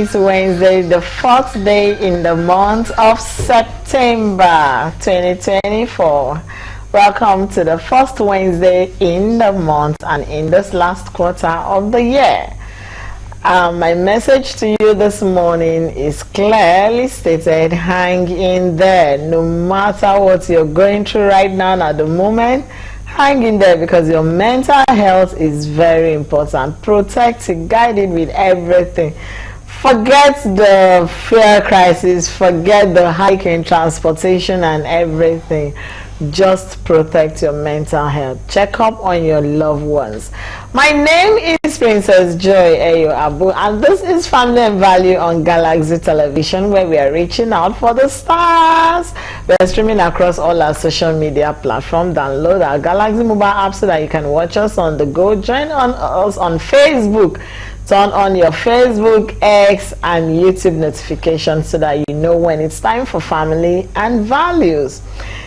It's Wednesday, the 4th day in the month of September 2024. Welcome to the first Wednesday in the month and in this last quarter of the year. My message to you this morning is clearly stated: hang in there. No matter what you're going through right now at the moment, hang in there, because your mental health is very important. Protect it, guide it with everything. Forget the fear crisis, forget the hike in transportation and everything. Just protect your mental health. Check up on your loved ones. My name is Princess Joy Eyo Abu, and this is Family and Value on Galaxy Television, where we are reaching out for the stars. We are streaming across all our social media platforms. Download our Galaxy mobile app so that you can watch us on the go. Join us on Facebook. Turn on your Facebook, X, and YouTube notifications so that you know when it's time for Family and Values.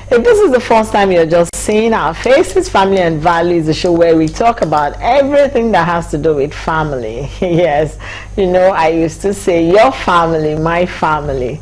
If this is the first time you're just seeing our faces, Family and Values is a show where we talk about everything that has to do with family. Yes, you know, I used to say your family, my family,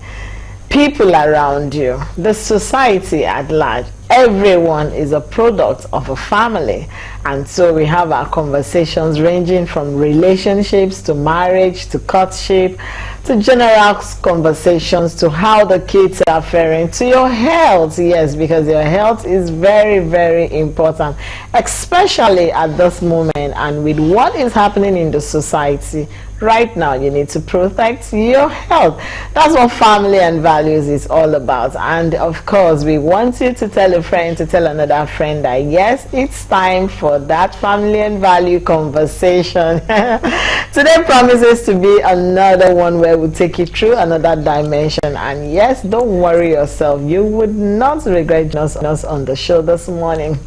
people around you, the society at large. Everyone is a product of a family, and so we have our conversations ranging from relationships to marriage to courtship to general conversations to how the kids are faring to your health. Yes, because your health is very, very important, especially at this moment and with what is happening in the society right now. You need to protect your health. That's what Family and Values is all about. And of course, we want you to tell a friend to tell another friend that yes, it's time for that family and value conversation. Today promises to be another one where we'll take you through another dimension. And yes, don't worry yourself, you would not regret us on the show this morning.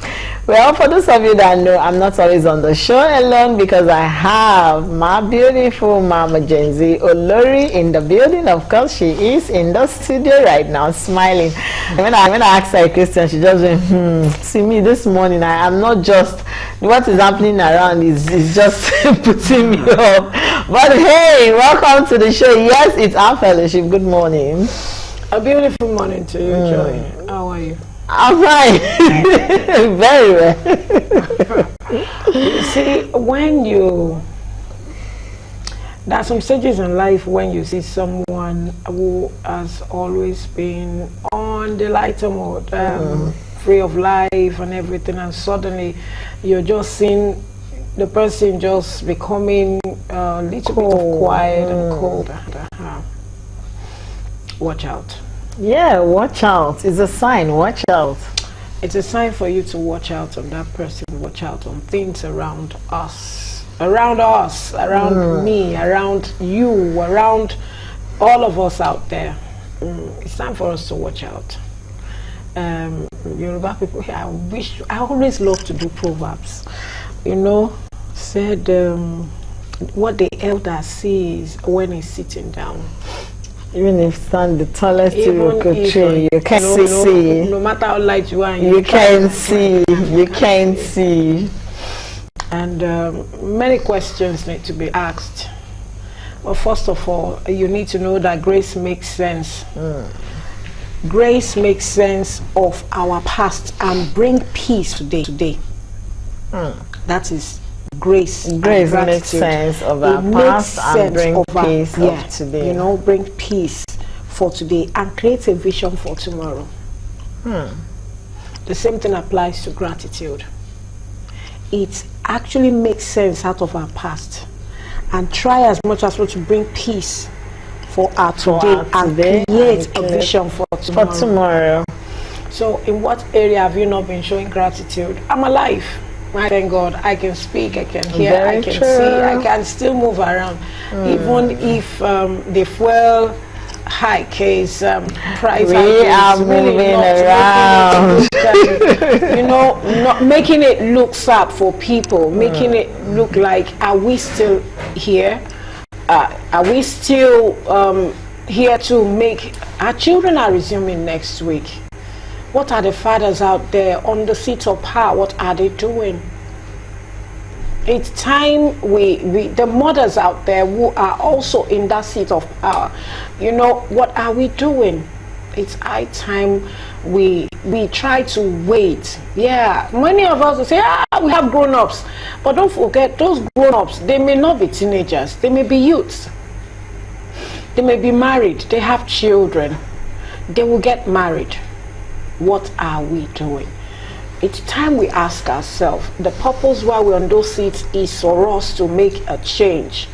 Well, for those of you that know, I'm not always on the show alone, because I have my beautiful Mama Jenzi Olori in the building. Of course, she is in the studio right now, smiling. When I asked her a question, she just went, see me this morning, I am not just, what is happening around is just putting me off. But hey, welcome to the show. Yes, it's our fellowship. Good morning. A beautiful morning to you, Joy. How are you? I'm fine. Very well. You see, there are some stages in life when you see someone who has always been on the lighter mode, free of life and everything, and suddenly you're just seeing the person just becoming a little bit of quiet and cold. Watch out. Yeah, watch out. It's a sign. Watch out. It's a sign for you to watch out on that person. Watch out on things around us, around me, around you, around all of us out there. It's time for us to watch out. Yoruba people, I always love to do proverbs. You know, said what the elder sees when he's sitting down. Even if stand the tallest tree, you can't see. No matter how light you are, you can't see. You can't see. And many questions need to be asked. Well, first of all, you need to know that grace makes sense. Grace makes sense of our past and bring peace today. That is grace. Grace makes sense of our past and bring peace of today. You know, bring peace for today and create a vision for tomorrow. The same thing applies to gratitude. It actually makes sense out of our past and try as much as possible to bring peace for our today and create a vision for tomorrow. So in what area have you not been showing gratitude? I'm alive. Thank God, I can speak, I can hear, I can see, I can still move around. Even if the fuel hike is price we are moving around. You know, not making it look sad for people, making it look like, are we still here? Are we still here to make, our children are resuming next week. What are the fathers out there on the seat of power? What are they doing? It's time the mothers out there who are also in that seat of power, you know, what are we doing? It's high time we try to wait. Yeah, many of us will say, we have grown-ups, but don't forget, those grown-ups, they may not be teenagers, they may be youths, they may be married, they have children, they will get married. What are we doing? It's time we ask ourselves. The purpose why we're on those seats is for us to make a change,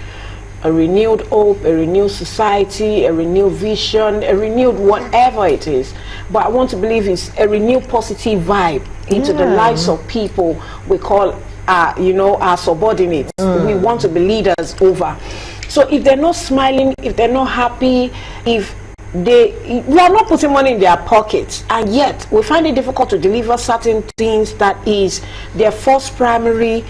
a renewed hope, a renewed society, a renewed vision, a renewed whatever it is. But I want to believe it's a renewed positive vibe into the lives of people we call our subordinates. We want to be leaders over. So if they're not smiling, if they're not happy, if we are not putting money in their pockets, and yet we find it difficult to deliver certain things that is their first primary,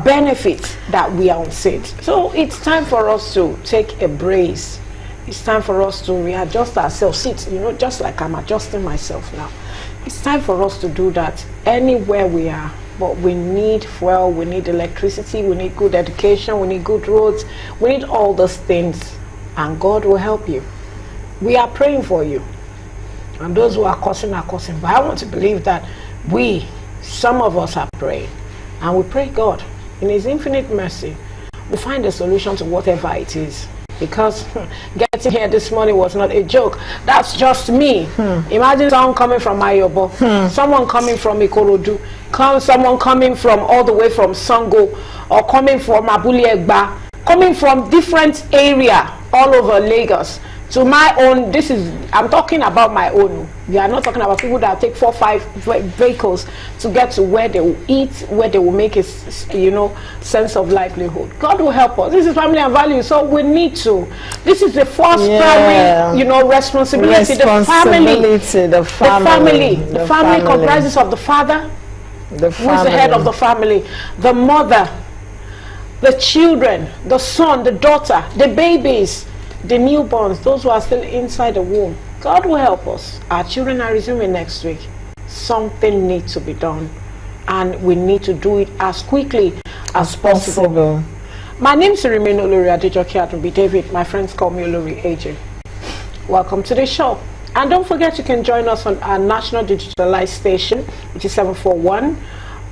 benefit that we are on set. So it's time for us to take a brace. It's time for us to readjust ourselves. Just like I'm adjusting myself now. It's time for us to do that anywhere we are. But we need fuel, we need electricity, we need good education, we need good roads, we need all those things. And God will help you. We are praying for you. And those who are cursing are cursing. But I want to believe that some of us are praying. And we pray God, in His infinite mercy, will find a solution to whatever it is. Because getting here this morning was not a joke. That's just me. Imagine someone coming from Ayobo, someone coming from Ikorodu, someone coming from all the way from Sango, or coming from Abule Egba, coming from different area all over Lagos to my own. I'm talking about my own. We are not talking about people that take 4 or 5 vehicles to get to where they will eat, where they will make a sense of livelihood. God will help us. This is family and value, so we need to. This is the first primary, responsibility. The family comprises of the father, who is the head of the family, the mother, the children, the son, the daughter, the babies, the newborns, those who are still inside the womb. God will help us. Our children are resuming next week. Something needs to be done, and we need to do it as quickly as possible. My name is Remain Olori Adejoke Atunbi David. My friends call me Olori AJ. Welcome to the show. And don't forget, you can join us on our national digitalized station, which is 741.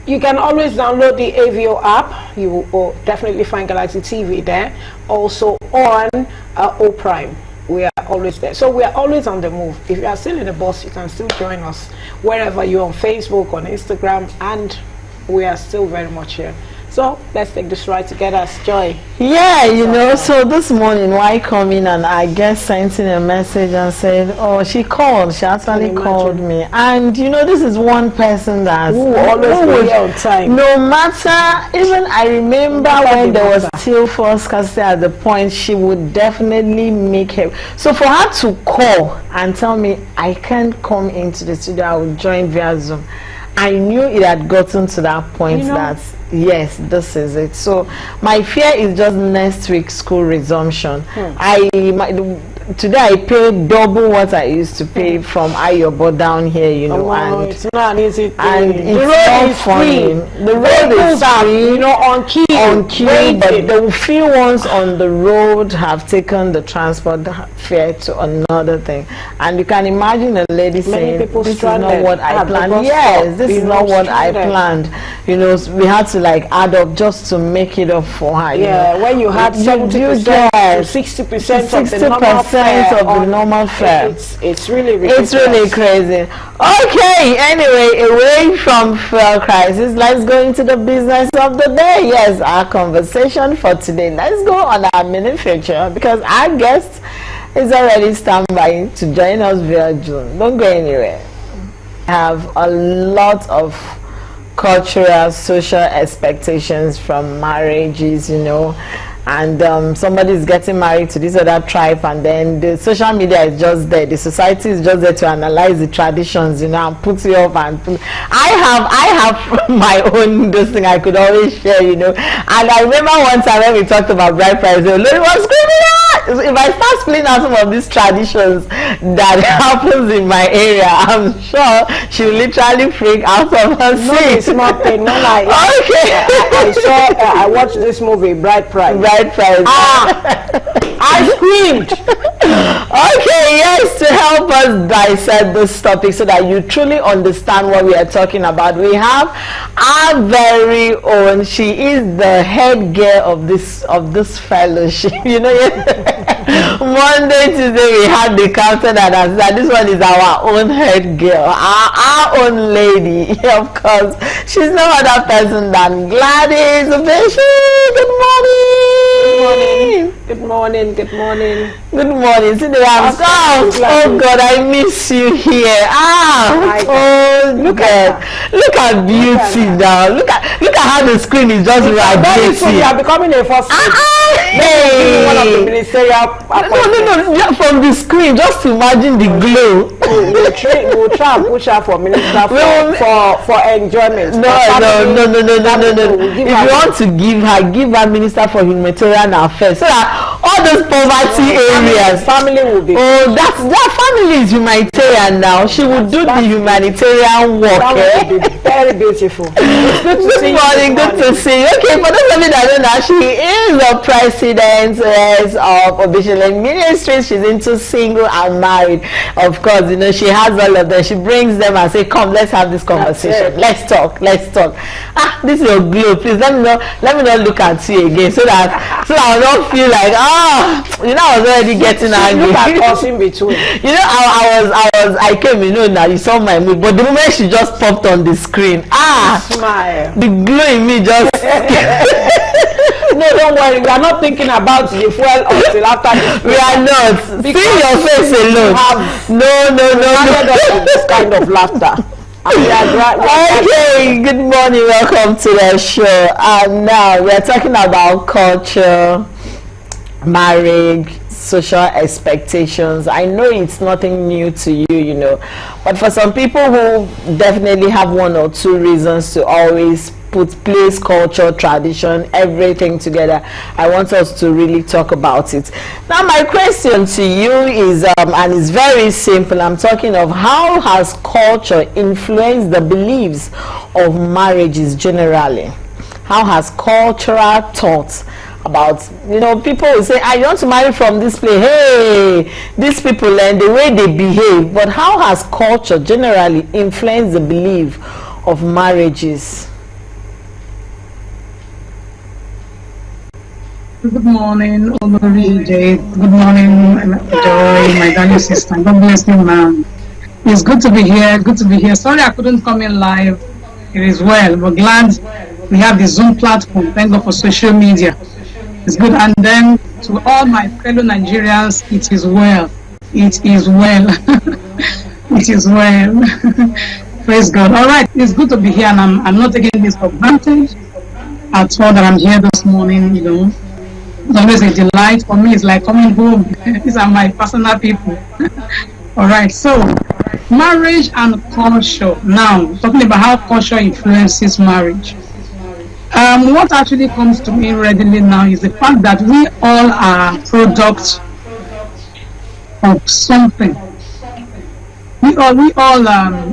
You can always download the AVO app. You will definitely find Galaxy TV there. Also on O Prime. We are always there. So we are always on the move. If you are still in the bus, you can still join us wherever you're, on Facebook, on Instagram, and we are still very much here. So let's take this ride together as Joy. Yeah, so this morning, why come in and I guess sent in a message and said, oh, she actually called me. And this is one person that always be on time. No matter, even I remember when there was still first custody at the point, she would definitely make her. So for her to call and tell me I can't come into the studio, I will join via Zoom. I knew it had gotten to that point that yes, this is it. So my fear is just next week's school resumption. Today I paid double what I used to pay from Ayobo down here, and it's not an easy thing. And the road is free. The road is free, on key, but the few ones on the road have taken the transport fare to another thing. And you can imagine a lady saying, "This is not what I planned." Yes, this is not what I planned. We had to add up just to make it up for her. Yeah, when you had 70% to 60% of the normal fare. Of the normal fare. It's really ridiculous. It's really crazy. Okay, anyway, away from fuel crisis, let's go into the business of the day. Yes, our conversation for today. Let's go on our mini feature because our guest is already standby to join us via Zoom. Don't go anywhere. Have a lot of cultural, social expectations from marriages, and somebody is getting married to this other tribe, and then the social media is just there, the society is just there to analyze the traditions, and put you up and I have my own this thing I could always share, and I remember one time when we talked about bride price, Lori was screaming out, if I start spilling out some of these traditions that happens in my area, I'm sure she will literally freak out of her seat. Small thing. No, like, okay. I watched this movie, Bride Price. Bride Price. I screamed. Okay, yes, to help us dissect this topic so that you truly understand what we are talking about, we have our very own. She is the head girl of this fellowship. You know, Monday, Tuesday we have the captain and that this one is our own head girl, our own lady. Of course, she's no other person than Gladys Obeshi. Good morning. Good morning. Good morning. Good morning. See, oh God, I miss you here. Look at beauty now. Look at how the screen is just radiating. You are becoming a first. Hey. One of the ministerial. No. From the screen, just imagine the glow. We'll try and push her for minister for enjoyment. No. If you want to give her minister for humanitarian affairs, so that all those poverty areas, family will be. Oh, that family is humanitarian now. She will do the humanitarian work. That will be very beautiful. Good morning. Good to see you. Okay, for those of you that don't know, she is the president of Obishelen Ministries. She's into single and married. Of course, you know, she has all of them. She brings them and say, come, let's have this conversation. Let's talk. This is your glow. Please let me not look at you again so that I don't feel like, you know, I was already getting angry. Look at us in between. You know, I came, you know, now you saw my mood, but the moment she just popped on the screen, smile. The glow in me just. No, don't worry. We are not thinking about the fuel until after this. We are not. See your face alone. No. This kind of laughter. Okay, good morning. Welcome to the show. And now we are talking about culture, marriage, social expectations. I know it's nothing new to you, you know, but for some people who definitely have one or two reasons to always place culture, tradition, everything together, I want us to really talk about it. Now my question to you is and it's very simple. I'm talking of how has culture influenced the beliefs of marriages generally? How has cultural thoughts about, you know, people will say, I want to marry from this place. Hey, these people and the way they behave. But how has culture generally influenced the belief of marriages? Good morning, Olori Jade. Good morning, Joy, my darling sister. God bless you, ma'am. It's good to be here. Good to be here. Sorry I couldn't come in live. It is well, but glad we have the Zoom platform. Thank God for social media. It's good. And then to all my fellow Nigerians, it is well. It is well. It is well. Praise God. All right, it's good to be here, and I'm not taking this for granted at all that I'm here this morning. You know, it's always a delight for me. It's like coming home. These are my personal people. All right, so marriage and culture. Now, talking about how culture influences marriage. What actually comes to me readily now is the fact that we all are products of something. We all,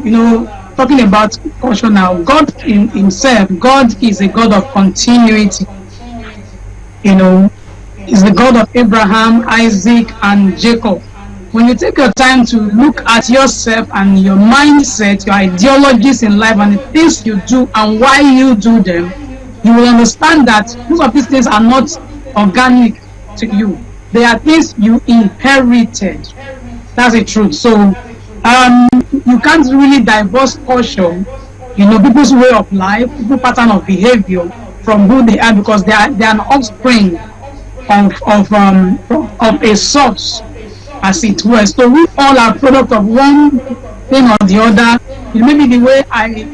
you know, talking about culture now. God in Himself, God is a God of continuity. You know, He's the God of Abraham, Isaac, and Jacob. When you take your time to look at yourself and your mindset, your ideologies in life, and the things you do and why you do them, you will understand that most of these things are not organic to you. They are things you inherited. That's the truth. So you can't really divorce culture, you know, people's way of life, people's pattern of behavior from who they are, because they are an offspring of a source, as it were. So we all are product of one thing or the other. You know, maybe the way I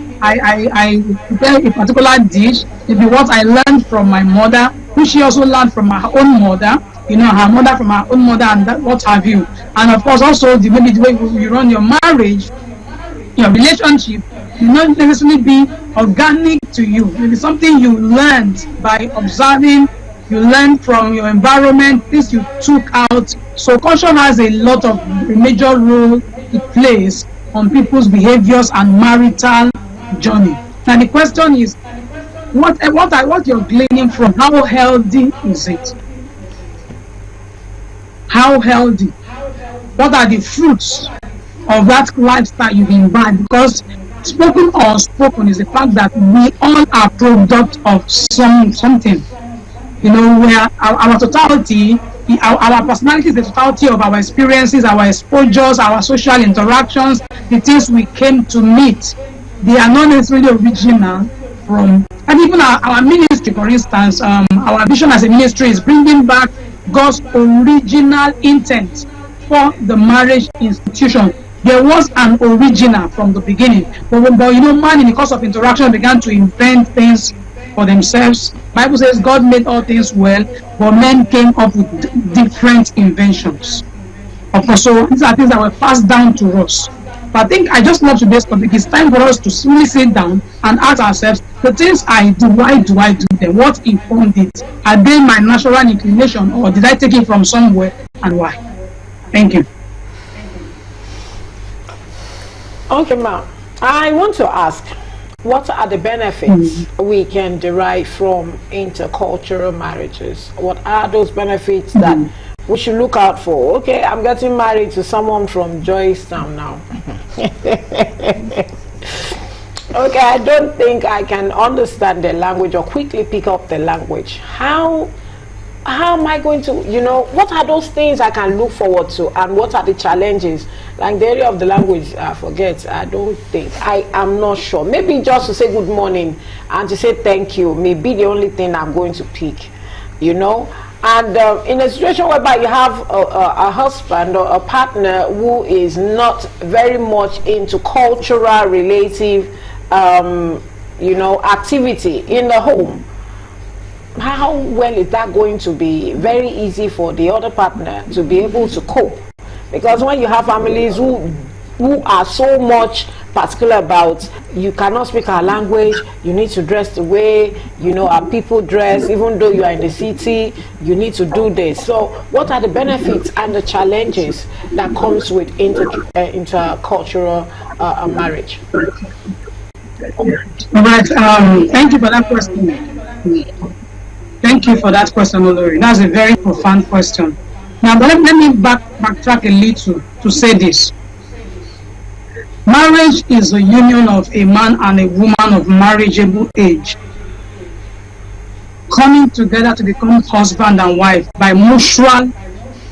prepare a particular dish, maybe what I learned from my mother, who she also learned from her own mother, you know, her mother from her own mother, and that, what have you. And of course also maybe the way you run your marriage, your relationship, will not necessarily be organic to you. Maybe something you learned by observing you learn from your environment, things you took out. So culture has a lot of a major role it plays on people's behaviors and marital journey. And the question is, what you're gleaning from, how healthy is it? How healthy? What are the fruits of that lifestyle you've imbibed? Because spoken or unspoken is the fact that we all are product of something. You know, where our totality, our personality is the totality of our experiences, our exposures, our social interactions, the things we came to meet. They are not necessarily original from, and even our ministry, for instance, our vision as a ministry is bringing back God's original intent for the marriage institution. There was an original from the beginning, but you know, man in the course of interaction began to invent things for themselves. Bible says God made all things well, but men came up with different inventions. Of course, so these are things that were passed down to us. But I think I just love today's topic. It's time for us to really sit down and ask ourselves, the things I do, why do I do them? What informed it? Are they my natural inclination, or did I take it from somewhere, and why? Thank you. Okay, ma'am. I want to ask, what are the benefits we can derive from intercultural marriages? What are those benefits that we should look out for? Okay, I'm getting married to someone from Joystown now. Okay, I don't think I can understand the language or quickly pick up the language. How am I going to, you know, what are those things I can look forward to, and what are the challenges? Like the area of the language, I forget. I don't think, I am not sure. Maybe just to say good morning and to say thank you may be the only thing I'm going to pick, you know. And in a situation whereby you have a husband or a partner who is not very much into cultural relative, you know, activity in the home, how well is that going to be very easy for the other partner to be able to cope? Because when you have families who are so much particular about, you cannot speak our language, you need to dress the way, you know, our people dress, even though you are in the city, you need to do this. So what are the benefits and the challenges that comes with intercultural marriage? All right, thank you for that question. Thank you for that question, Olori. That's a very profound question. Now, but let me backtrack a little to say this. Marriage is a union of a man and a woman of marriageable age coming together to become husband and wife by mutual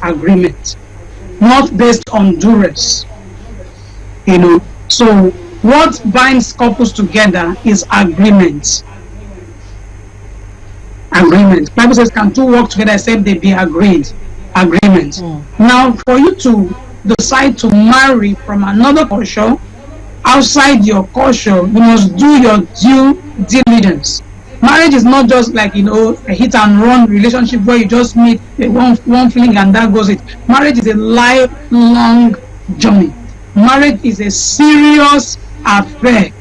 agreement, not based on duress. You know, so what binds couples together is agreement. Agreement. Bible says, can two work together except they be agreed? Agreement. Now, for you to decide to marry from another culture outside your culture, you must do your due diligence. Marriage is not just like, you know, a hit and run relationship where you just meet one feeling and that goes it. Marriage is a lifelong journey. Marriage is a serious affair.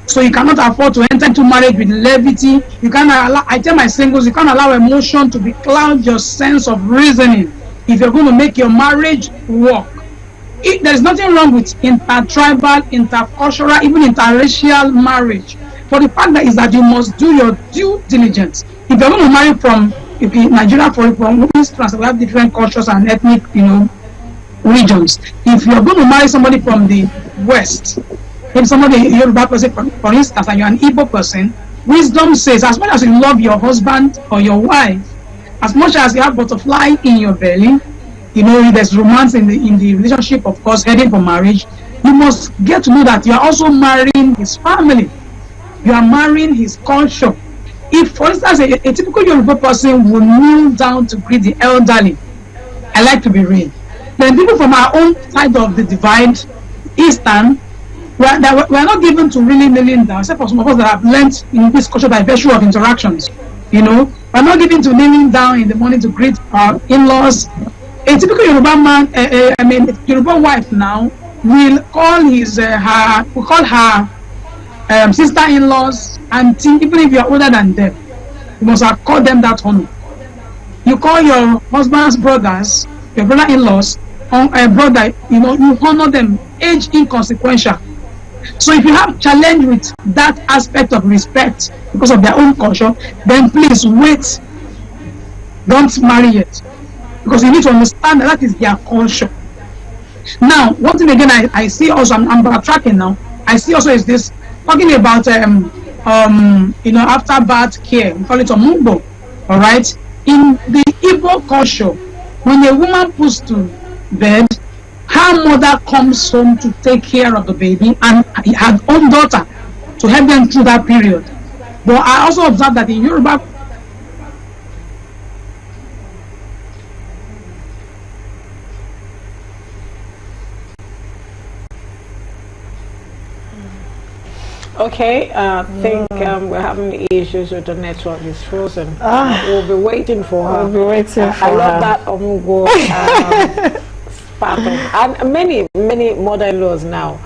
So you cannot afford to enter into marriage with levity. You cannot allow, I tell my singles, you can't allow emotion to becloud your sense of reasoning if you're going to make your marriage work. There's nothing wrong with intertribal, intercultural, even interracial marriage. But the fact that is that you must do your due diligence. If you're going to marry from Nigeria, from instance, we have different cultures and ethnic, you know, regions. If you're going to marry somebody from the West, if somebody, a Yoruba person, for instance, and you're an Igbo person, wisdom says, as much as you love your husband or your wife, as much as you have butterfly in your belly, you know, there's romance in the relationship, of course, heading for marriage, you must get to know that you are also marrying his family. You are marrying his culture. If, for instance, a typical Yoruba person will kneel down to greet the elderly, I like to be real. Then people from our own side of the divide, Eastern, we are not given to really kneeling down, except for some of us that have learned in this culture by virtue of interactions. You know, we're not given to kneeling down in the morning to greet our in-laws. A typical Yoruba man, Yoruba wife now will call her sister-in-laws, auntie, even if you are older than them. You must accord them that honor. You call your husband's brothers, your brother-in-laws, or a brother, you know, you honor them, age inconsequential. So if you have challenge with that aspect of respect because of their own culture, then please wait. Don't marry yet. Because you need to understand that is their culture. Now, one thing again I see also, I'm backtracking now, I see also is this, talking about, you know, after birth care, we call it Omugbo, all right? In the Igbo culture, when a woman puts to bed, her mother comes home to take care of the baby and her own daughter to help them through that period. But I also observed that in Yoruba, Okay, I think we're having issues with the network. It's frozen. We'll be waiting for her. We'll be waiting for I love her. that Omugbo part of, and many mother-in-laws now,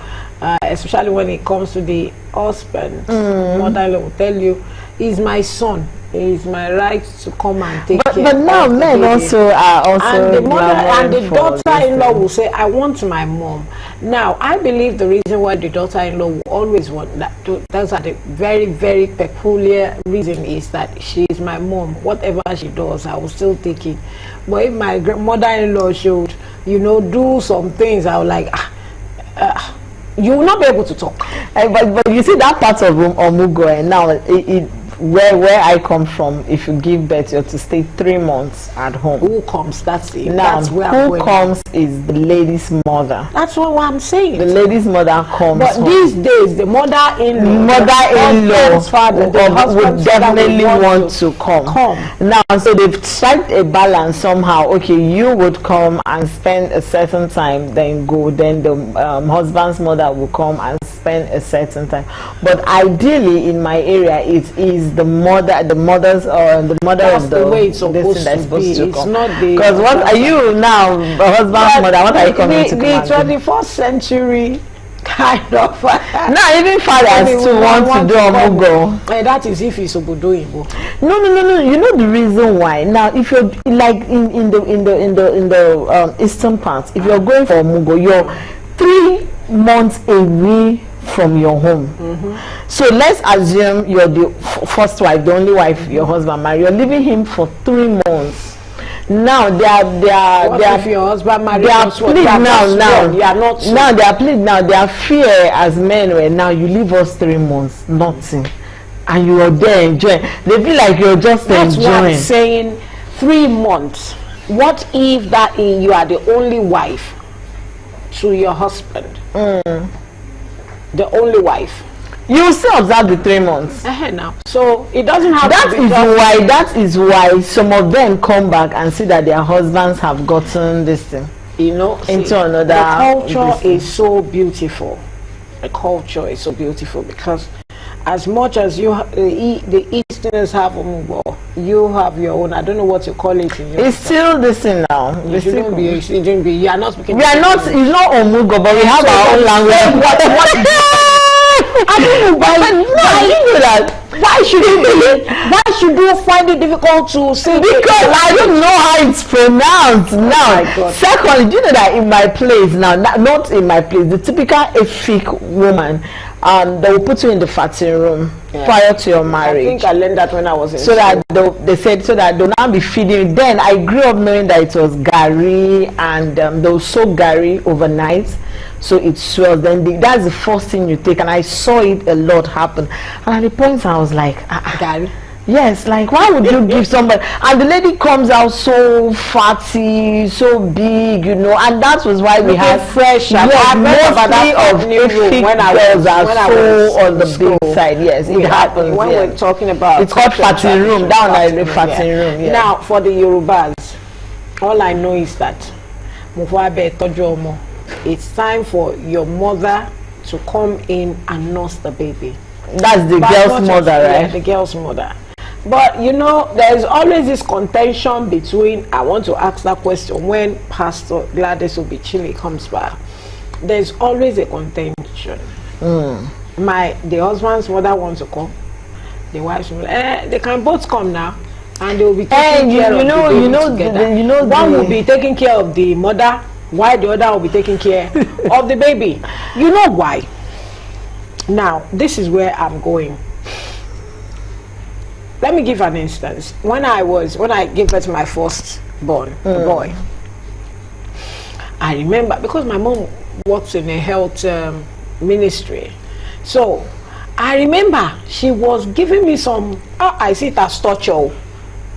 especially when it comes to the husband, mother-in-law will tell you, "He's my son. It's my right to come and take care." But now of the men baby. also are also And the mother and the clamoring for daughter-in-law this will say, "I want my mom." Now, I believe the reason why the daughter-in-law will always want that, those are the very, very peculiar reason, is that she is my mom. Whatever she does, I will still take it. But if my mother-in-law should, you know, do some things, I will like, you will not be able to talk. But you see that part of Omugbo, and now where I come from, if you give birth, you have to stay 3 months at home. Who comes? That's it. Now, That's where I'm who going. comes is the lady's mother. That's what I'm saying. The lady's mother comes But home. these days, the mother-in-law, Mother-in-law father, the would husband's definitely father want to come. come. Now, so they've strike a balance somehow. Okay, you would come and spend a certain time, then go. Then the husband's mother will come and spend a certain time. But ideally, in my area, it is the mother, the mother That's of the way it's supposed that's to be. It's come. not the. Because what are you now, husband's mother? What are you coming to The come and do? 21st century kind of. Now, even fathers too want to do Omugbo. That is if it's Obodoyibo. No. You know the reason why. Now, if you're like in the eastern part, if you're going for Omugbo, you're 3 months away from your home. So let's assume you're the first wife, the only wife your husband married. You're leaving him for 3 months. Now they are If your husband married, they are plead now. You are not. Now they are plead now. They are fear as men were. Now you leave us 3 months, nothing, and you are there enjoying. They feel like you're just That's what I'm enjoying. saying. 3 months. What if that you are the only wife to your husband? The only wife. You will still observe the 3 months. Now, so it doesn't have That to be that is why some of them come back and see that their husbands have gotten this thing. you know, into another. The culture is so beautiful. The culture is so beautiful because as much as you the Easterners have Omugbo, you have your own. I don't know what you call it in your It's still this thing now. it shouldn't be. It shouldn't be. You are not speaking. We are not. It's not Omugbo, but we have our own language. I don't know why should you be? Why should you find it difficult to say? Because I don't know how it's pronounced now. my God. Secondly, do you know that in my place now, not in my place, the typical Efik woman, they will put you in the fatting room prior to your marriage. I think I learned that when I was in so that they said so that they'll now be feeding. Then I grew up knowing that it was gari, and they'll soak gari overnight so it swells. Then that's the first thing you take, and I saw it a lot happen. And at the point I was like, gari. Yes, like why would you give somebody? And the lady comes out so fatty, so big, you know, and that was why we had fresh. Yes, mostly of Efik when I girls was are on the school. big side. Yes, it happens. When yes. we're talking about It's called fatting room. Down at the fatting room. Yeah. Now for the Yorubas, all I know is that it's time for your mother to come in and nurse the baby. That's the girl's mother, right? Yeah, the girl's mother. But you know, there's always this contention between. I want to ask that question when Pastor Gladys Obichili comes back. There's always a contention. The husband's mother wants to come. The wife's mother, they can both come now. and they will be taking care of the baby together. One will be taking care of the mother, while the other will be taking care of the baby. You know why? Now, this is where I'm going. Let me give an instance. When I gave birth to my first born, a boy, I remember, because my mom works in a health ministry, so I remember she was giving me some, I see it as torture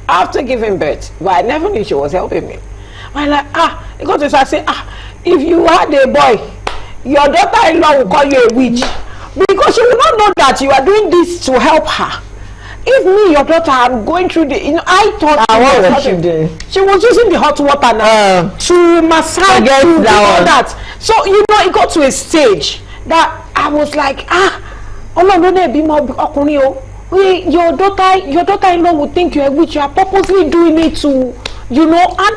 after giving birth, but I never knew she was helping me. I'm like, because I say, if you had a boy, your daughter-in-law will call you a witch, because she will not know that you are doing this to help her. If me, your daughter, I'm going through the, I thought she was using the hot water now to massage, to do all that. So, it got to a stage that I was like, your daughter-in-law would think you're a witch. You are purposely doing it to, and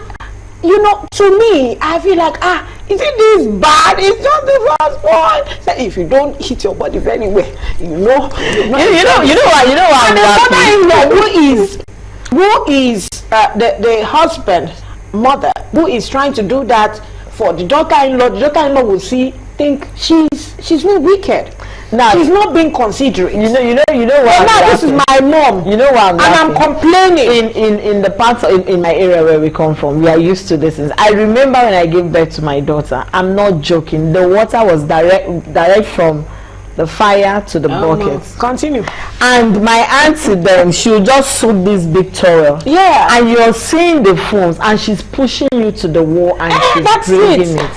to me, I feel like, is it this bad? It's just the first one. So if you don't hit your body very well, you know what? And the mother-in-law who is the husband, mother, who is trying to do that for the daughter-in-law. The daughter-in-law will think she's being wicked. Now she's not being considerate. You know what? Now this is my mom. You know what? I'm complaining. In the parts in my area where we come from, we are used to this. I remember when I gave birth to my daughter. I'm not joking. The water was direct from the fire to the bucket. Continue. And my auntie then, she'll just soak this big towel. Yeah. And you're seeing the fumes, and she's pushing you to the wall, and she's bringing it.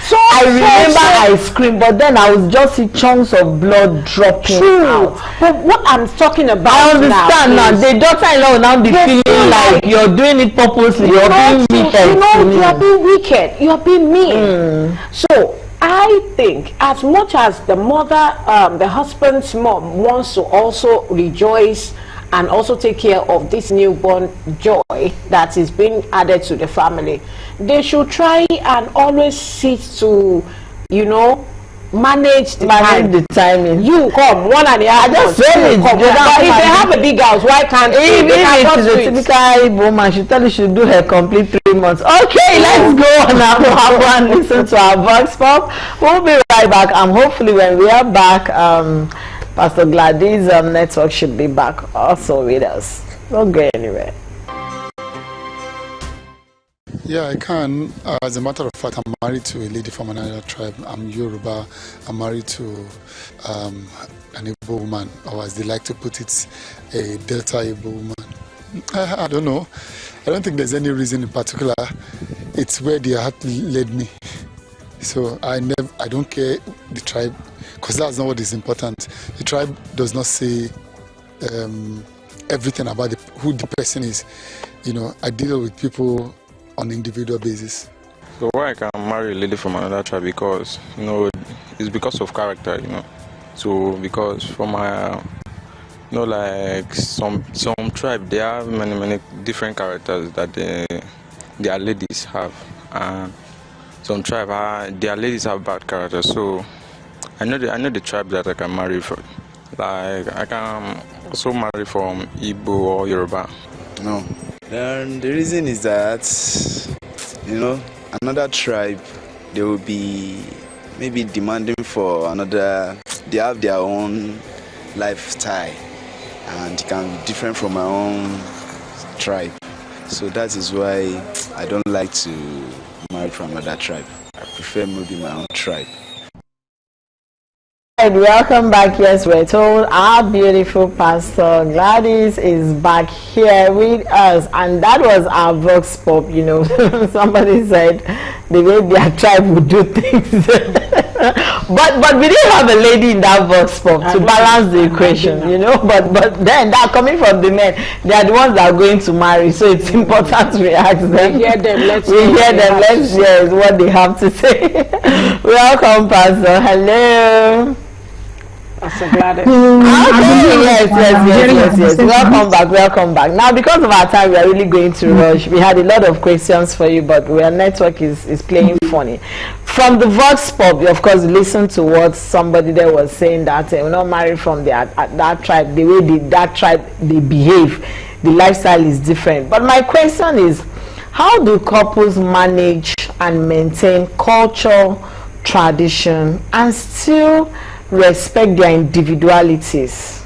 So I remember I screamed, but then I was just see chunks of blood dropping out. But what I'm talking about, I understand now. The daughter-in-law will now be feeling like you're doing it purposely. You're being wicked. You're being wicked. You're being mean. So I think, as much as the mother, the husband's mom wants to also rejoice and also take care of this newborn joy that is being added to the family, they should try and always seek to, manage the timing. You come one and the other. Just say it. But if they have a big house, why can't they? If it is a typical woman, she tell you she do her complete 3 months. Okay, let's go on now and listen to our vox pop. We'll be right back. Hopefully when we are back, Pastor Gladys network should be back also with us. Don't go anywhere. Yeah, I can. As a matter of fact, I'm married to a lady from another tribe. I'm Yoruba. I'm married to an Igbo woman, or as they like to put it, a Delta Igbo woman. I don't know. I don't think there's any reason in particular. It's where their heart led me. So I don't care the tribe, because that's not what is important. The tribe does not say everything about who the person is. I deal with people on an individual basis. So why I can marry a lady from another tribe, because it's because of character, So because for my like some tribe, they have many different characters that their ladies have, and some tribe their ladies have bad character. So I know the tribe that I can marry from. Like I can also marry from Igbo or Yoruba. No. The reason is that, another tribe, they will be maybe demanding for another, they have their own lifestyle, and it can be different from my own tribe. So that is why I don't like to marry from another tribe. I prefer maybe my own tribe. Welcome back. Yes, we're told our beautiful Pastor Gladys is back here with us, and that was our vox pop. Somebody said the way their tribe would do things, but we didn't have a lady in that vox pop to balance the equation, But then that coming from the men, they are the ones that are going to marry, so it's important to ask them. We hear them. Let's hear what they have to say. Welcome, Pastor. Hello. So glad. Yes. Welcome back. Now, because of our time, we are really going to rush. We had a lot of questions for you, but our network is playing funny. From the vox pop, of course, listen to what somebody there was saying, that we're not married from that tribe. The way that tribe they behave, the lifestyle is different. But my question is, how do couples manage and maintain culture, tradition, and still respect their individualities?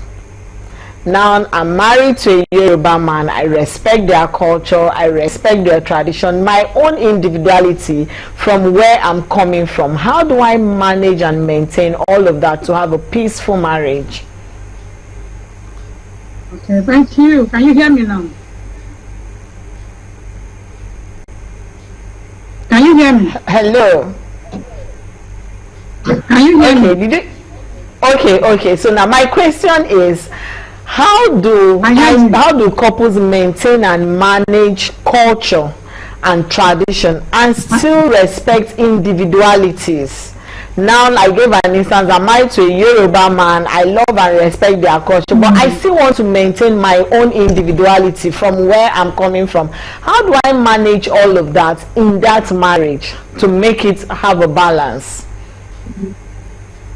Now, I'm married to a Yoruba man. I respect their culture. I respect their tradition. My own individuality from where I'm coming from. How do I manage and maintain all of that to have a peaceful marriage? Okay, thank you. Can you hear me now? Can you hear me? Hello. Can you hear me? Did you? Okay. So now my question is, how do couples maintain and manage culture and tradition and still respect individualities? Now, I gave an instance. I'm married to a Yoruba man. I love and respect their culture, but I still want to maintain my own individuality from where I'm coming from. How do I manage all of that in that marriage to make it have a balance?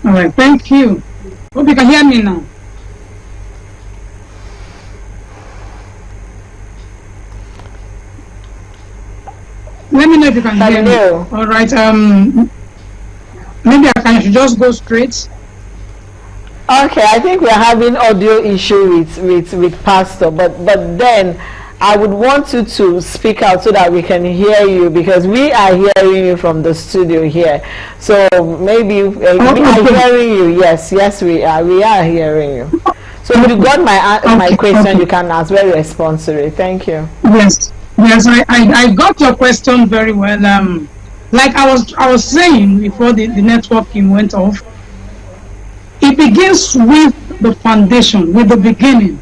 All right, thank you. Hope you can hear me now. Let me know if you can hear me. All right. Maybe I should just go straight. Okay, I think we're having audio issue with Pastor, but then I would want you to speak out so that we can hear you, because we are hearing you from the studio here. So maybe we are hearing you. Yes, we are. We are hearing you. So if you got my question, you can ask very responsibly. Thank you. Yes, I got your question very well. Like I was saying before the networking went off, it begins with the foundation, with the beginning.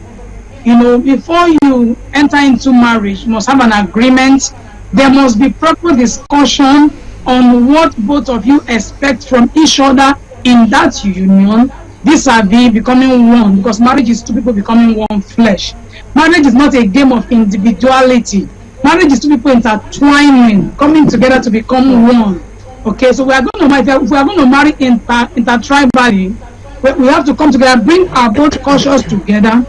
You know, before you enter into marriage, you must have an agreement. There must be proper discussion on what both of you expect from each other in that union, vis-a-vis becoming one, because marriage is two people becoming one flesh. Marriage is not a game of individuality. Marriage is two people intertwining, coming together to become one. Okay, so if we are going to marry intertribally, we have to come together, bring our both cultures together,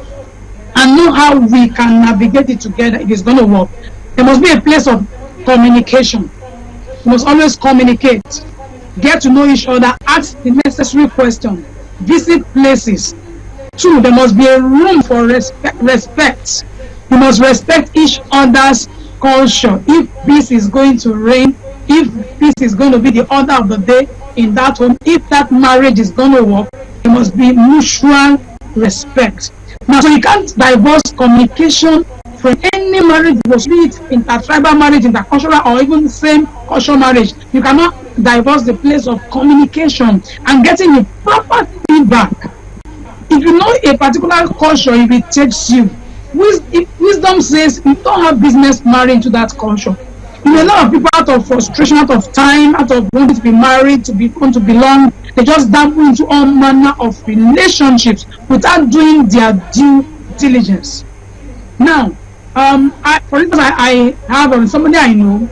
and know how we can navigate it together if it's going to work. There must be a place of communication. You must always communicate, get to know each other, ask the necessary questions, visit places. 2, there must be a room for respect. You must respect each other's culture. If peace is going to reign, if peace is going to be the order of the day in that home, if that marriage is going to work, there must be mutual respect. Now, so you can't divorce communication from any marriage, be it intertribal marriage, intercultural, or even same cultural marriage. You cannot divorce the place of communication and getting the proper feedback. If you know a particular culture, if it takes you, wisdom says you don't have business marrying to that culture. You know, a lot of people, out of frustration, out of time, out of wanting to be married, want to belong, they just dabble into all manner of relationships without doing their due diligence. Now, for instance, I have somebody I know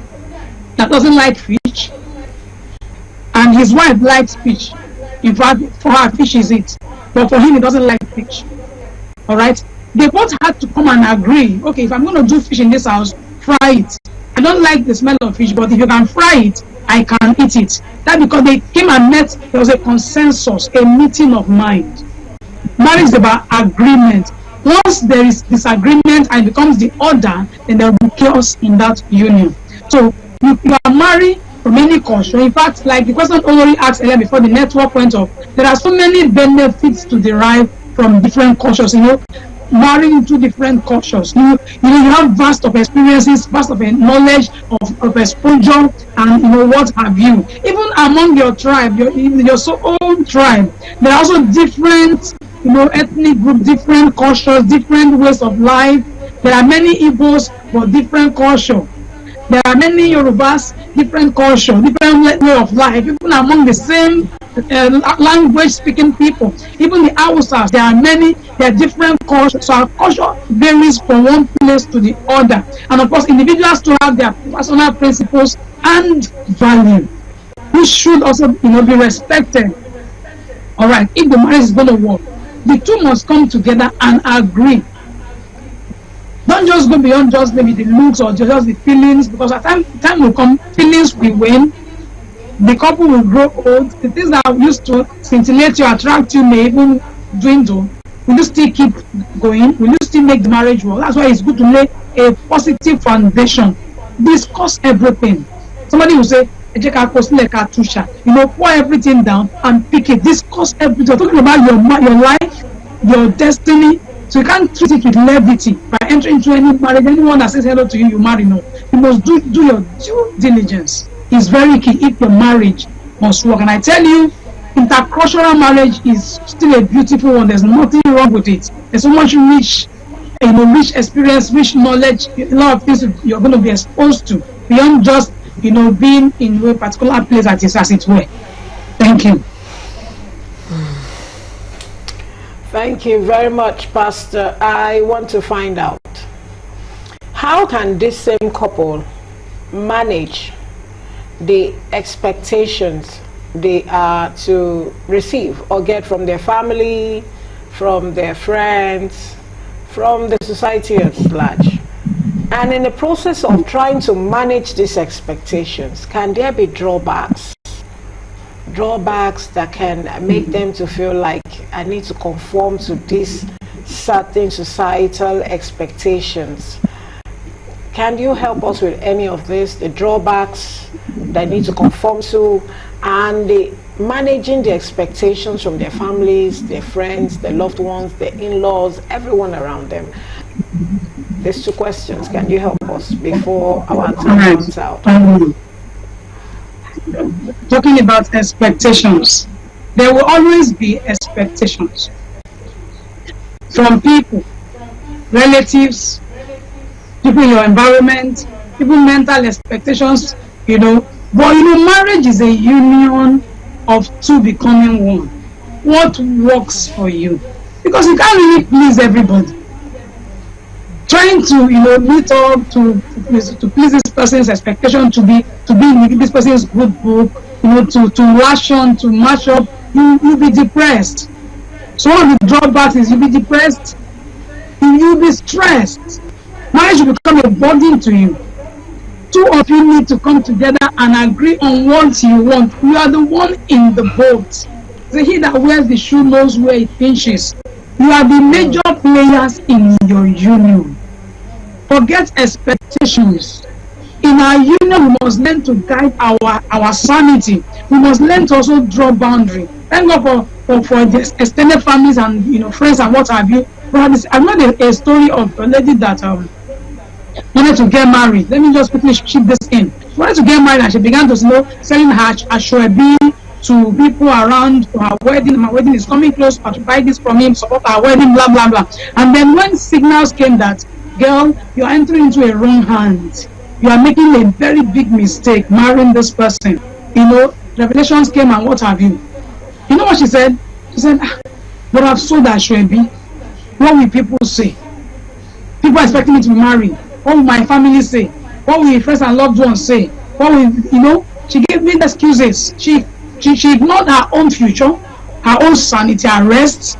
that doesn't like fish, and his wife likes fish. In fact, for her, fish is it, but for him, he doesn't like fish. All right, they both had to come and agree. Okay, if I'm going to do fish in this house, fry it. I don't like the smell of fish, but if you can fry it, I can eat it. That's because they came and met. There was a consensus, a meeting of mind. Marriage is about agreement. Once there is disagreement and it becomes the order, then there will be chaos in that union. So you are married from any culture. In fact, like the question already asked earlier before the network went off, there are so many benefits to derive from different cultures. You know, marrying into different cultures, you have vast of experiences, vast of knowledge, of exposure, and what have you. Even among your tribe, your own tribe, there are also different ethnic groups, different cultures, different ways of life. There are many Igbos, but different culture. There are many Yorubas, different culture, different way of life. Even among the same language speaking people, even the Hausas, there are different cultures. So our culture varies from one place to the other. And of course, individuals to have their personal principles and value, which should also be respected. All right, if the marriage is going to work, the two must come together and agree. don't just go beyond just maybe the looks or just the feelings, because at time will come, feelings will wane, the couple will grow old, the things that used to scintillate you, attract you may even dwindle. Will you still keep going? Will you still make the marriage work? That's why it's good to lay a positive foundation. Discuss everything. Somebody will say, pour everything down and pick it. Discuss everything. You're talking about your life, your destiny. So you can't treat it with levity by entering into any marriage. Anyone that says hello to you, you marry. No. You must do your due diligence. It's very key if your marriage must work. And I tell you, intercultural marriage is still a beautiful one. There's nothing wrong with it. There's so much rich experience, rich knowledge, a lot of things you're going to be exposed to beyond just being in a particular place as it were. Thank you. Thank you very much, Pastor. I want to find out, how can this same couple manage the expectations they are to receive or get from their family, from their friends, from the society at large? And in the process of trying to manage these expectations, can there be drawbacks that can make them to feel like I need to conform to these certain societal expectations? Can you help us with any of this, the drawbacks that need to conform to, and the managing the expectations from their families, their friends, their loved ones, their in-laws, everyone around them? There's two questions. Can you help us before our time runs out? Talking about expectations, there will always be expectations from people, relatives, people in your environment, people mental expectations, But marriage is a union of two becoming one. What works for you? Because you can't really please everybody. Trying to meet up to please this person's expectation, to be in this person's good book, to lash on, to match up, you'll be depressed. So one of the drawbacks is you'll be depressed, you'll be stressed. Marriage will become a burden to you. Two of you need to come together and agree on what you want. You are the one in the boat. So he that wears the shoe knows where it pinches. You are the major players in your union. Forget expectations. In our union, we must learn to guide our sanity. We must learn to also draw boundary. Thank God for the extended families and friends and what have you. I know a story of a lady that wanted to get married. Let me just quickly chip this in. She wanted to get married and she began to selling her ashwabi to people around her wedding. My wedding is coming close, but to buy this from him, support our wedding, blah blah blah. And then when signals came that, girl, you are entering into a wrong hand, you are making a very big mistake marrying this person, revelations came and what have you. You know what she said? She said, but I've sold ashwabi. What will people say? People are expecting me to be married. What will my family say? What will my friends and loved ones say? What will she gave me the excuses. She ignored her own future, her own sanity, her rest,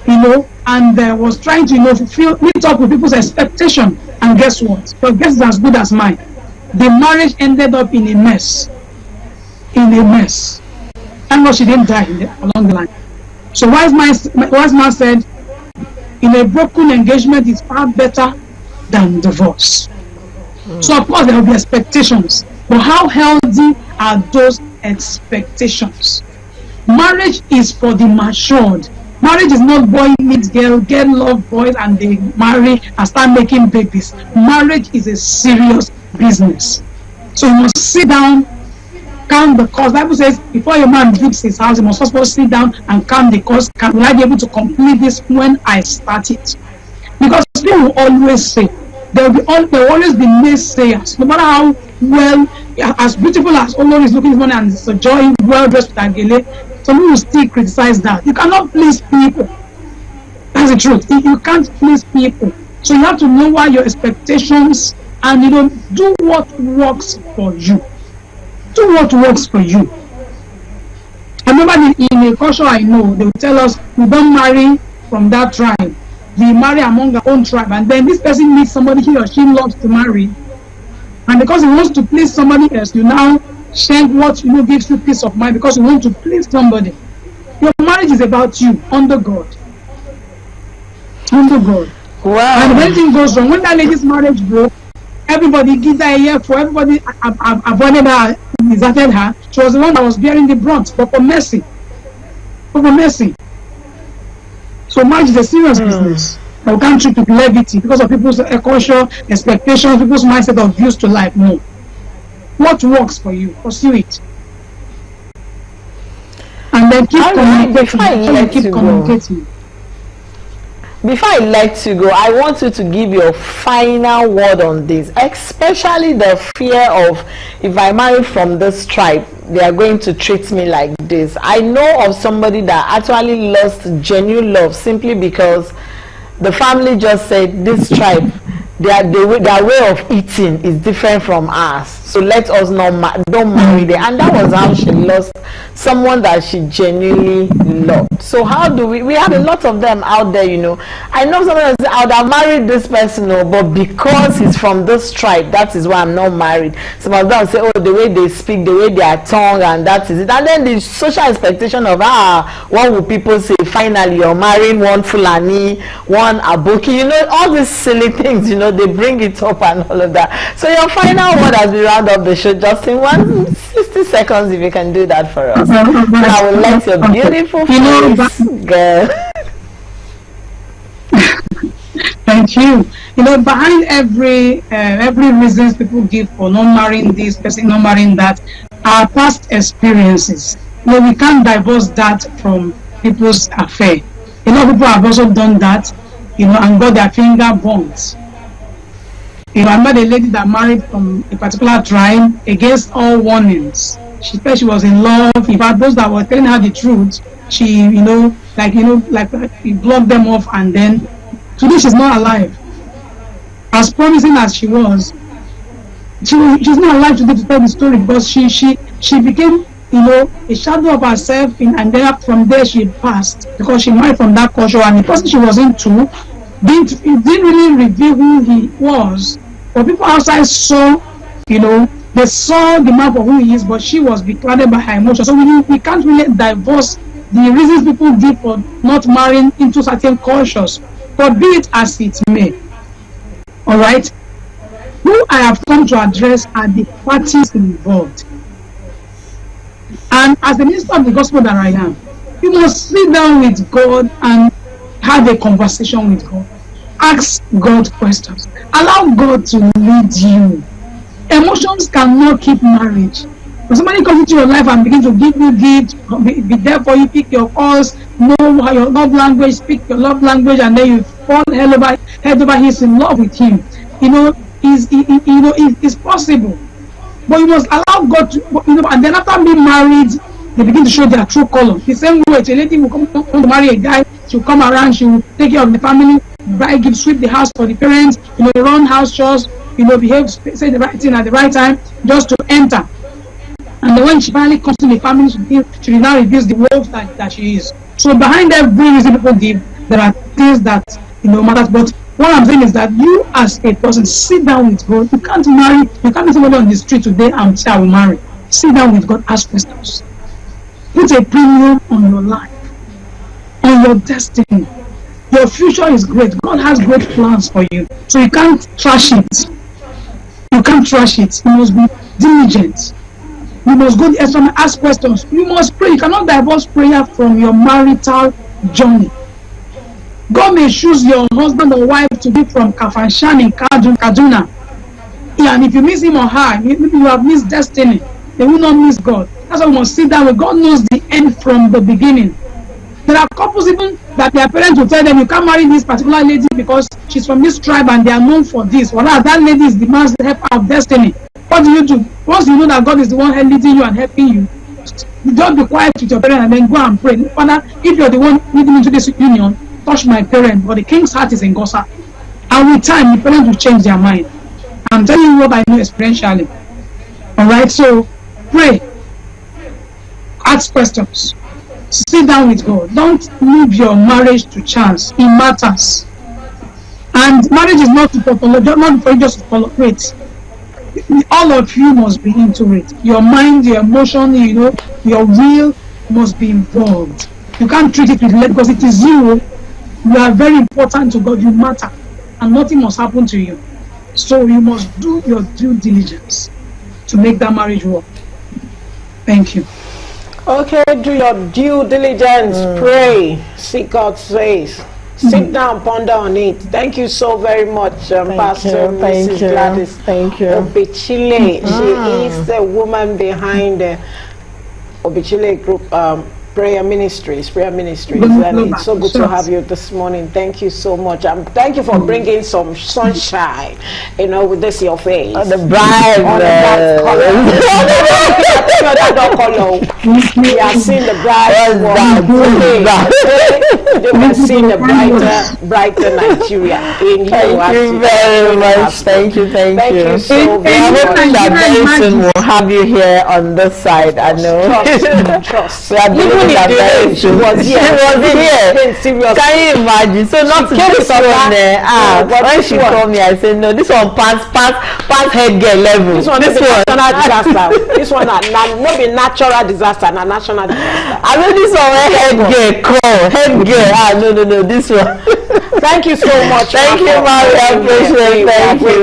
and was trying to meet up with people's expectation. And guess what? Her guess is as good as mine. The marriage ended up in a mess. And what, she didn't die along the line. So wise man said, in a broken engagement, it's far better than divorce. So of course there will be expectations, but how healthy are those expectations? Marriage is for the matured. Marriage is not boy meets girl, girl love boys and they marry and start making babies. Marriage is a serious business. So you must sit down, count the cost. The Bible says before a man builds his house, he must first sit down and count the cost. Will I be able to complete this when I start it? Because people will always say, there will always be naysayers. No matter how well, as beautiful as Olori is looking this morning and it's a joy, well dressed with Angele, some people will still criticize that. You cannot please people. That's the truth. You can't please people. So you have to lower your expectations and do what works for you. Do what works for you. I remember in a culture I know, they will tell us, we don't marry from that tribe. be married among her own tribe, and then this person meets somebody he or she loves to marry, and because he wants to please somebody else, you now share what gives you peace of mind because you want to please somebody. Your marriage is about you under God. Under God. Wow. And when anything goes wrong, when that lady's marriage broke, everybody gives her a year for everybody avoided her, deserted her. She was the one that was bearing the brunt, but for mercy. So marriage is a serious business. We can't treat with levity because of people's culture, expectations, people's mindset of views to life. No. What works for you, pursue it. And then keep communicating. Before I let you go, I want you to give your final word on this, especially the fear of, if I marry from this tribe, they are going to treat me like this. I know of somebody that actually lost genuine love simply because the family just said, this tribe, their way of eating is different from ours, so let us don't marry them. And that was how she lost someone that she genuinely loved. So how do we have a lot of them out there, I know someone that says, I would have married this person, but because he's from this tribe, that is why I'm not married. Some of them say, oh, the way they speak, the way they are tongue, and that is it. And then the social expectation of what will people say? Finally, you're marrying one Fulani, one Aboki, all these silly things, they bring it up and all of that. So your final word as we round up the show, Justin, 60 seconds if you can do that for us. And I will let your beautiful face go. Thank you. Behind every reasons people give for not marrying this person, not marrying that, are past experiences. We can't divorce that from people's affair. People have also done that, and got their finger burnt. I met a lady that married from a particular tribe against all warnings. She said she was in love. In fact, those that were telling her the truth, she, he blocked them off, and then today she's not alive. As promising as she was, she's not alive today to tell the story because she became, a shadow of herself, and then from there she passed because she married from that culture, and the person she was into didn't really reveal who he was. But people outside saw, they saw the map of who he is, but she was beclouded by her emotions. So we can't really divorce the reasons people give for not marrying into certain cultures. But be it as it may, all right, who I have come to address are the parties involved. And as the minister of the gospel that I am, you must sit down with God and have a conversation with God. Ask God questions. Allow God to lead you. Emotions cannot keep marriage. When somebody comes into your life and begin to give you gifts, be there for you, pick your calls, know your love language, speak your love language, and then you fall head over heels in love with him. It's possible. But you must allow God to, and then after being married, they begin to show their true color. The same way, a lady will come to marry a guy, she'll come around, she'll take care of the family, buy gifts, sweep the house for the parents, run house chores, behave, say the right thing at the right time, just to enter. And then when she finally comes to the family, she now reveals the wolf that she is. So behind every reason people give, there are things that matters. But what I'm saying is that you as a person, sit down with God. You can't meet somebody on the street today and say I will marry. Sit down with God, ask questions. Put a premium on your life, on your destiny. Your future is great. God has great plans for you. So you can't trash it. You can't trash it. You must be diligent. You must go the extra mile, ask questions. You must pray. You cannot divorce prayer from your marital journey. God may choose your husband or wife to be from Kafanshan in Kaduna. Yeah, and if you miss him or her, maybe you have missed destiny. They will not miss God. That's why we must sit down with God. Knows the end from the beginning. There are couples even that their parents will tell them, you can't marry this particular lady because she's from this tribe and they are known for this. Well, that lady is the man's help of destiny. What do you do? Once you know that God is the one leading you and helping you, don't be quiet with your parents and then go and pray. Father, if you're the one leading into this union, touch my parent. But the king's heart is in God's heart. And with time, the parents will change their mind. I'm telling you what I know experientially. Alright, so pray. Ask questions. Sit down with God. Don't leave your marriage to chance. It matters. And marriage is not not for you just to tolerate. All of you must be into it. Your mind, your emotion, your will must be involved. You can't treat it with love because it is you. You are very important to God. You matter, and nothing must happen to you. So you must do your due diligence to make that marriage work. Thank you. Okay, do your due diligence. Pray, seek God's face. Sit down, ponder on it. Thank you so very much, Pastor Mrs. Gladys. Thank you. Obichile. She is the woman behind the Obichile Group Prayer Ministries, and it's so good to have you this morning. Thank you so much. Thank you for bringing some sunshine, with this your face. The bride. We are seeing the bride. They will see the brighter Nigeria in you. Thank you very much. Thank you so very much. Very soon we'll have you here on this side. I know. Trust. She was here. Can you imagine? So not to this one there. When she called me, I said no. This one pass headgear level. This one is national disaster. This one not be natural disaster, not national disaster. I mean this one headgear. No. This one. Thank you so much. Thank you, Mary. I appreciate it.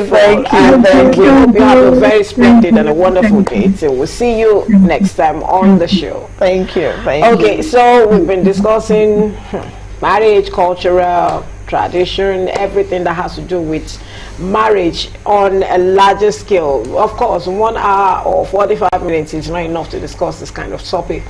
Thank you. Hope you have a very splendid and a wonderful day. So we'll see you next time on the show. Thank you. Okay, so we've been discussing marriage, cultural tradition, everything that has to do with marriage on a larger scale. Of course, 1 hour or 45 minutes is not enough to discuss this kind of topic.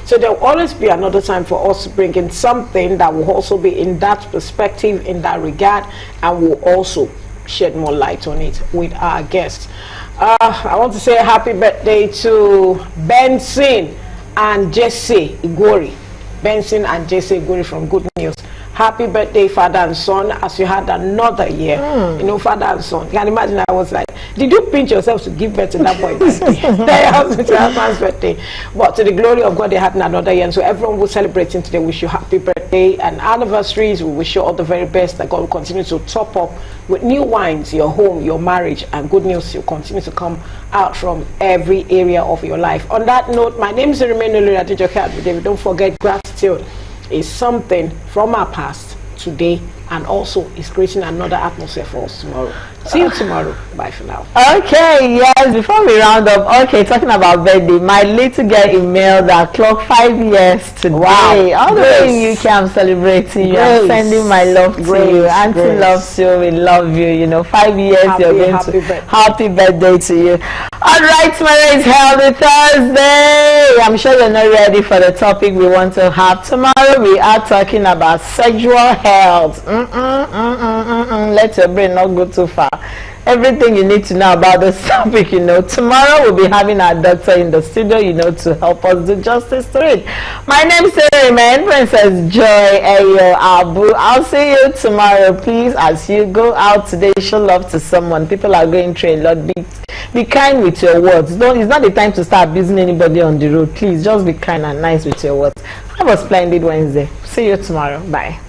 So there will always be another time for us to bring in something that will also be in that perspective, in that regard, and will also shed more light on it with our guests. I want to say happy birthday to Benson and Jesse Igori. Benson and Jesse Igori from Good News. Happy birthday, father and son, as you had another year. Father and son. You can imagine, I was like, did you pinch yourself to give birth to that boy birthday? Husband's birthday. But to the glory of God, they had another year. And so everyone who's celebrating today, wish you happy birthday and anniversaries. We wish you all the very best, that God will continue to top up with new wines, your home, your marriage, and good news will continue to come out from every area of your life. On that note, my name is Irene David. Don't forget, gratitude is something from our past, today, and also is creating another atmosphere for us tomorrow. See you tomorrow. Bye for now. Okay, yes, before we round up, talking about birthday, my little girl emailed that clock 5 years today. Wow. All the way in UK, I'm celebrating you. I'm sending my love to you. Auntie loves you. We love you. 5 years, happy birthday to you. All right, tomorrow is Healthy Thursday. I'm sure you're not ready for the topic we want to have. Tomorrow we are talking about sexual health. Let your brain not go too far. Everything you need to know about this topic, Tomorrow we'll be having our doctor in the studio, to help us do justice to it. My name is Remain Princess Joy Ayo Abu. I'll see you tomorrow. Please, as you go out today, show love to someone. People are going through a lot. Be kind with your words. It's not the time to start abusing anybody on the road. Please, just be kind and nice with your words. Have a splendid Wednesday. See you tomorrow. Bye.